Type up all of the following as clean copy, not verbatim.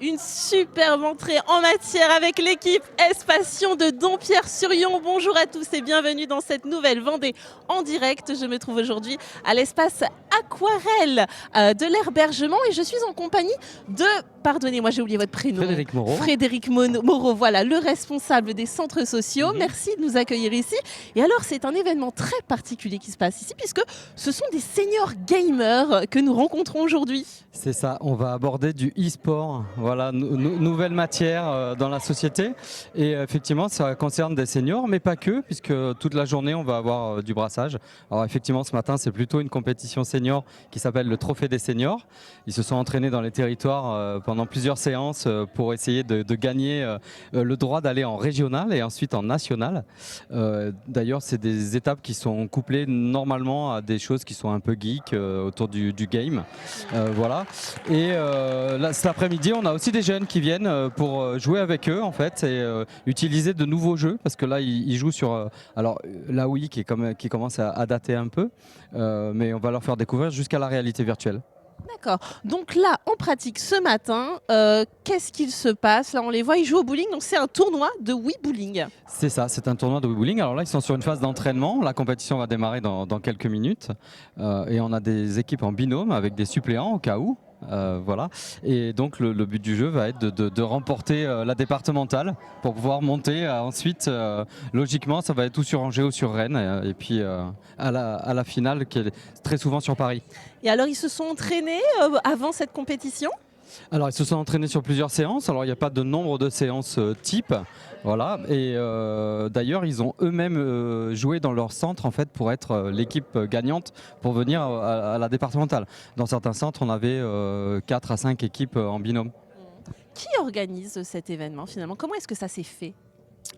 Une superbe entrée en matière avec l'équipe S-Passion de Dompierre-sur-Yon. Bonjour à tous et bienvenue dans cette nouvelle Vendée en direct. Je me trouve aujourd'hui à l'espace Aquarelle de l'Herbergement et je suis en compagnie de, pardonnez-moi j'ai oublié votre prénom. Frédéric Moreau. Frédéric Moreau, voilà, le responsable des centres sociaux. Merci de nous accueillir ici. Et alors c'est un événement très particulier qui se passe ici puisque ce sont des seniors gamers que nous rencontrons aujourd'hui. C'est ça, on va aborder du e-sport, voilà, nouvelle matière dans la société. Et effectivement, ça concerne des seniors, mais pas que, puisque toute la journée, on va avoir du brassage. Alors effectivement, ce matin, c'est plutôt une compétition senior qui s'appelle le Trophée des seniors. Ils se sont entraînés dans les territoires pendant plusieurs séances pour essayer de gagner le droit d'aller en régional et ensuite en national. D'ailleurs, c'est des étapes qui sont couplées normalement à des choses qui sont un peu geek autour du game. Voilà. Et là, cet après-midi, on a aussi des jeunes qui viennent pour jouer avec eux en fait et utiliser de nouveaux jeux parce que là, ils jouent sur alors la Wii qui commence à dater un peu, mais on va leur faire découvrir jusqu'à la réalité virtuelle. D'accord. Donc là, on pratique ce matin. Qu'est-ce qu'il se passe? Là, on les voit, ils jouent au bowling. Donc c'est un tournoi de Wii Bowling. C'est ça, c'est un tournoi de Wii Bowling. Alors là, ils sont sur une phase d'entraînement. La compétition va démarrer dans quelques minutes. Et on a des équipes en binôme avec des suppléants au cas où. Voilà. Et donc le but du jeu va être de remporter la départementale pour pouvoir monter ensuite. Logiquement, ça va être ou sur Angers ou sur Rennes. Et puis à la finale qui est très souvent sur Paris. Et alors, ils se sont entraînés avant cette compétition? Alors, ils se sont entraînés sur plusieurs séances. Alors, il n'y a pas de nombre de séances type. Voilà. Et d'ailleurs, ils ont eux-mêmes joué dans leur centre en fait pour être l'équipe gagnante pour venir à la départementale. Dans certains centres, on avait 4 à 5 équipes en binôme. Qui organise cet événement finalement? Comment est-ce que ça s'est fait?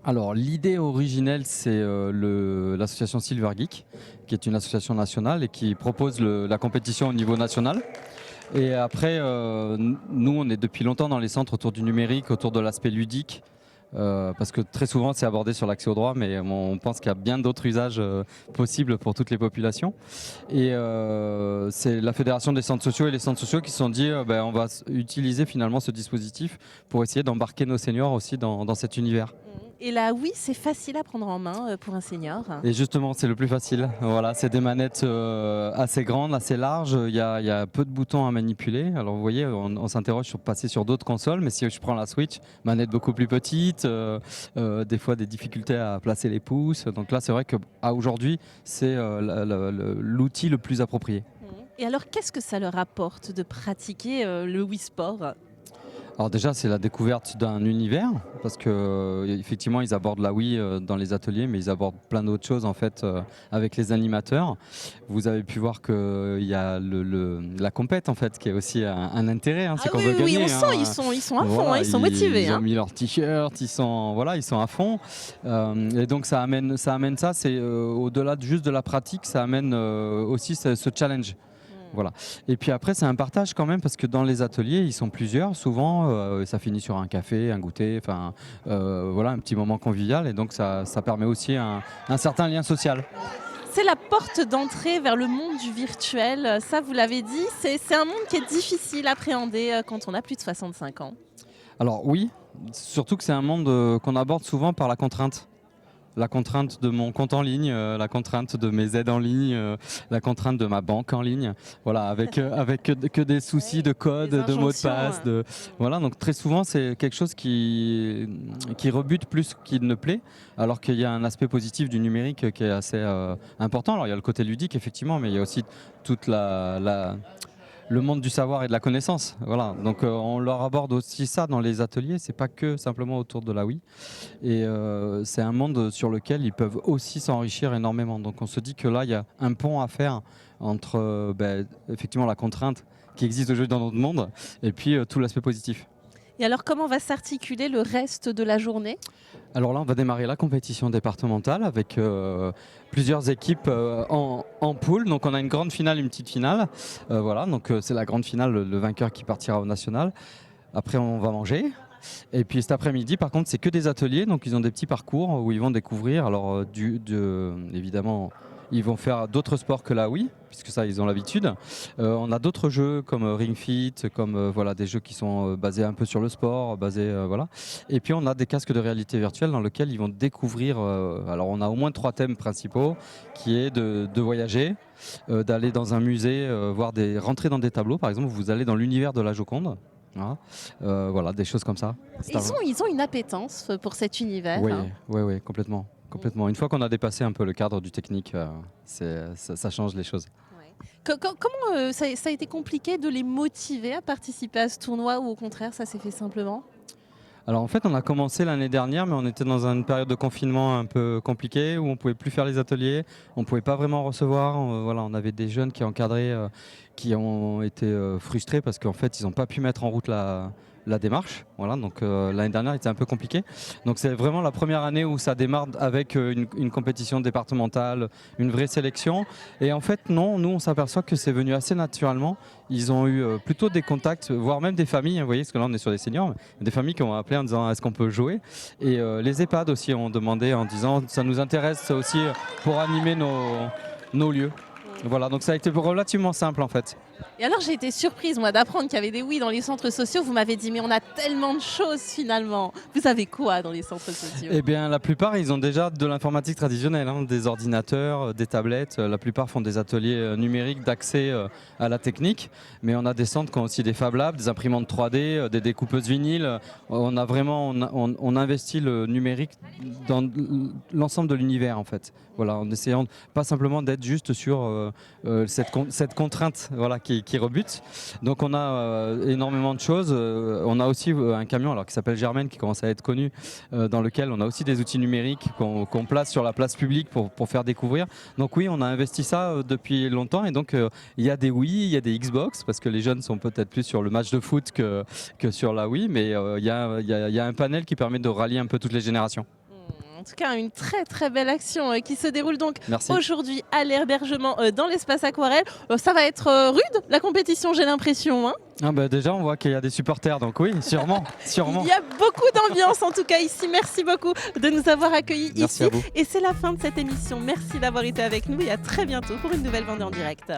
Alors, l'idée originelle, c'est l'association Silver Geek, qui est une association nationale et qui propose la compétition au niveau national. Et après, nous, on est depuis longtemps dans les centres autour du numérique, autour de l'aspect ludique, parce que très souvent, c'est abordé sur l'accès au droit, mais on pense qu'il y a bien d'autres usages possibles pour toutes les populations. Et c'est la Fédération des centres sociaux et les centres sociaux qui se sont dit, on va utiliser finalement ce dispositif pour essayer d'embarquer nos seniors aussi dans cet univers. Et là, oui, c'est facile à prendre en main pour un senior. Et justement, c'est le plus facile. Voilà, c'est des manettes assez grandes, assez larges. Il y a peu de boutons à manipuler. Alors vous voyez, on s'interroge sur passer sur d'autres consoles, mais si je prends la Switch, manette beaucoup plus petite, des fois des difficultés à placer les pouces. Donc là, c'est vrai qu'à aujourd'hui, c'est l'outil le plus approprié. Et alors, qu'est-ce que ça leur apporte de pratiquer le Wii Sport? Alors déjà, c'est la découverte d'un univers, parce que effectivement, ils abordent la Wii dans les ateliers, mais ils abordent plein d'autres choses en fait avec les animateurs. Vous avez pu voir qu'il y a la compète en fait, qui est aussi un intérêt. Hein, c'est qu'on veut gagner. Oui, on sent, ils sont à fond, ils sont motivés. Ils ont mis leur t-shirt, ils sont à fond. Et donc ça amène ça. C'est au-delà juste de la pratique, ça amène aussi ce challenge. Voilà. Et puis après, c'est un partage quand même parce que dans les ateliers, ils sont plusieurs. Souvent, ça finit sur un café, un goûter, enfin, voilà, un petit moment convivial. Et donc, ça permet aussi un certain lien social. C'est la porte d'entrée vers le monde du virtuel. Ça, vous l'avez dit, c'est un monde qui est difficile à appréhender quand on a plus de 65 ans. Alors oui, surtout que c'est un monde qu'on aborde souvent par la contrainte. La contrainte de mon compte en ligne, la contrainte de mes aides en ligne, la contrainte de ma banque en ligne, voilà, avec que des soucis de code, de mots de passe, voilà. Donc très souvent c'est quelque chose qui rebute plus qu'il ne plaît, alors qu'il y a un aspect positif du numérique qui est assez important. Alors il y a le côté ludique effectivement, mais il y a aussi toute le monde du savoir et de la connaissance. Voilà. Donc on leur aborde aussi ça dans les ateliers, c'est pas que simplement autour de la Wii. Et c'est un monde sur lequel ils peuvent aussi s'enrichir énormément. Donc on se dit que là, il y a un pont à faire entre effectivement la contrainte qui existe aujourd'hui dans notre monde et puis tout l'aspect positif. Et alors, comment va s'articuler le reste de la journée? Alors là, on va démarrer la compétition départementale avec plusieurs équipes en poule. Donc on a une grande finale, une petite finale. Voilà, donc c'est la grande finale, le vainqueur qui partira au national. Après, on va manger. Et puis cet après-midi, par contre, c'est que des ateliers. Donc, ils ont des petits parcours où ils vont découvrir. Alors, évidemment, ils vont faire d'autres sports que la Wii, puisque ça, ils ont l'habitude. On a d'autres jeux comme Ring Fit, comme voilà, des jeux qui sont basés un peu sur le sport. Voilà. Et puis, on a des casques de réalité virtuelle dans lesquels ils vont découvrir. Alors, on a au moins 3 thèmes principaux, qui est de voyager, d'aller dans un musée, rentrer dans des tableaux. Par exemple, vous allez dans l'univers de la Joconde. Voilà. Voilà, des choses comme ça. Ils ont une appétence pour cet univers. Oui, Hein. oui, complètement. Complètement. Une fois qu'on a dépassé un peu le cadre du technique, ça change les choses. Comment ça a été compliqué de les motiver à participer à ce tournoi ou au contraire ça s'est fait simplement? Alors en fait, on a commencé l'année dernière, mais on était dans une période de confinement un peu compliquée où on ne pouvait plus faire les ateliers, on ne pouvait pas vraiment recevoir. Voilà, on avait des jeunes qui encadraient, qui ont été frustrés parce qu'en fait, ils n'ont pas pu mettre en route la démarche. Voilà, donc l'année dernière était un peu compliquée. Donc c'est vraiment la première année où ça démarre avec une compétition départementale, une vraie sélection. Et en fait, non, nous on s'aperçoit que c'est venu assez naturellement. Ils ont eu plutôt des contacts, voire même des familles, hein, vous voyez, parce que là on est sur des seniors, mais des familles qui ont appelé en disant est-ce qu'on peut jouer. Et les EHPAD aussi ont demandé en disant ça nous intéresse aussi pour animer nos lieux. Voilà, donc ça a été relativement simple en fait. Et alors j'ai été surprise moi d'apprendre qu'il y avait des Wii dans les centres sociaux. Vous m'avez dit mais on a tellement de choses finalement. Vous avez quoi dans les centres sociaux? Eh bien la plupart ils ont déjà de l'informatique traditionnelle, hein, des ordinateurs, des tablettes. La plupart font des ateliers numériques d'accès à la technique. Mais on a des centres qui ont aussi des Fab Labs, des imprimantes 3D, des découpeuses vinyles. On a vraiment on investit le numérique dans l'ensemble de l'univers en fait. Voilà, en essayant pas simplement d'être juste sur cette contrainte voilà, qui rebute. Donc on a énormément de choses. On a aussi un camion alors, qui s'appelle Germaine qui commence à être connu, dans lequel on a aussi des outils numériques qu'on place sur la place publique pour faire découvrir. Donc oui, on a investi ça depuis longtemps et donc il y a des Wii, il y a des Xbox parce que les jeunes sont peut-être plus sur le match de foot que sur la Wii, mais il y a un panel qui permet de rallier un peu toutes les générations. En tout cas, une très très belle action qui se déroule donc Merci. aujourd'hui à l'hébergement dans l'espace aquarelle. Ça va être rude la compétition, j'ai l'impression. Hein. Ah bah déjà, on voit qu'il y a des supporters, donc oui, sûrement, sûrement. Il y a beaucoup d'ambiance en tout cas ici. Merci beaucoup de nous avoir accueillis Merci ici. à vous. Et c'est la fin de cette émission. Merci d'avoir été avec nous et à très bientôt pour une nouvelle Vendée en direct.